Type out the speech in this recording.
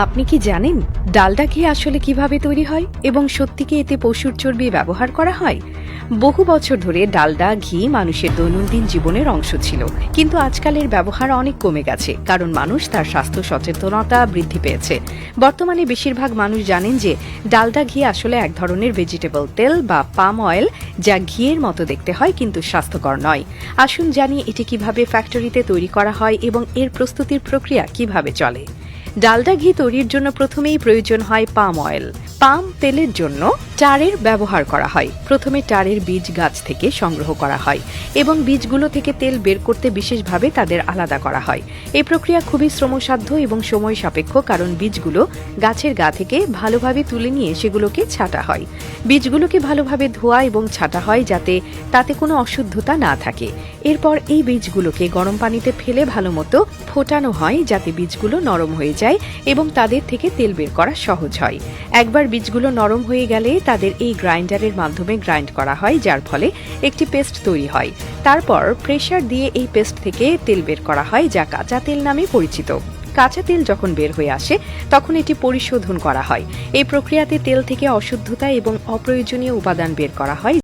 আপনি কি জানেন ডালডা ঘি আসলে কিভাবে তৈরি হয় এবং সত্যি কি এতে পশুর চর্বি ব্যবহার করা হয়? বহু বছর ধরে ডালডা ঘি মানুষের দৈনন্দিন জীবনের অংশ ছিল, কিন্তু আজকালের ব্যবহার অনেক কমে গেছে কারণ মানুষ তার স্বাস্থ্য সচেতনতা বৃদ্ধি পেয়েছে। বর্তমানে বেশিরভাগ মানুষ জানেন যে ডালডা ঘি আসলে এক ধরনের ভেজিটেবল তেল বা পাম অয়েল, যা ঘিয়ের মতো দেখতে হয় কিন্তু স্বাস্থ্যকর নয়। আসুন জানি এটি কিভাবে ফ্যাক্টরিতে তৈরি করা হয় এবং এর প্রস্তুতির প্রক্রিয়া কিভাবে চলে। ডালডা ঘি তৈরির জন্য প্রথমেই প্রয়োজন হয় পাম অয়েল। পাম তেলের জন্য টারের ব্যবহার করা হয়। প্রথমে টারের বীজ গাছ থেকে সংগ্রহ করা হয় এবং বীজগুলো থেকে তেল বের করতে বিশেষভাবে তাদের আলাদা করা হয়। এই প্রক্রিয়া খুবই শ্রমসাধ্য এবং সময় সাপেক্ষ, কারণ বীজগুলো গাছের গা থেকে ভালোভাবে তুলে নিয়ে সেগুলোকে ছাঁটা হয়। বীজগুলোকে ভালোভাবে ধোয়া এবং ছাঁটা হয় যাতে তাতে কোনো অশুদ্ধতা না থাকে। এরপর এই বীজগুলোকে গরম পানিতে ফেলে ভালোমতো ফোটানো হয় যাতে বীজগুলো নরম হয়ে যায় এবং তাদের থেকে তেল বের করা সহজ হয়। একবার বীজগুলো নরম হয়ে গেলে তাদের এই গ্রাইন্ডারের মাধ্যমে গ্রাইন্ড করা হয়, যার ফলে একটি পেস্ট তৈরি হয়। তারপর প্রেসার দিয়ে এই পেস্ট থেকে তেল বের করা হয়, যা কাঁচা তেল নামে পরিচিত। কাঁচা তেল যখন বের হয়ে আসে তখন এটি পরিশোধন করা হয়। এই প্রক্রিয়াতে তেল থেকে অশুদ্ধতা এবং অপ্রয়োজনীয় উপাদান বের করা হয়,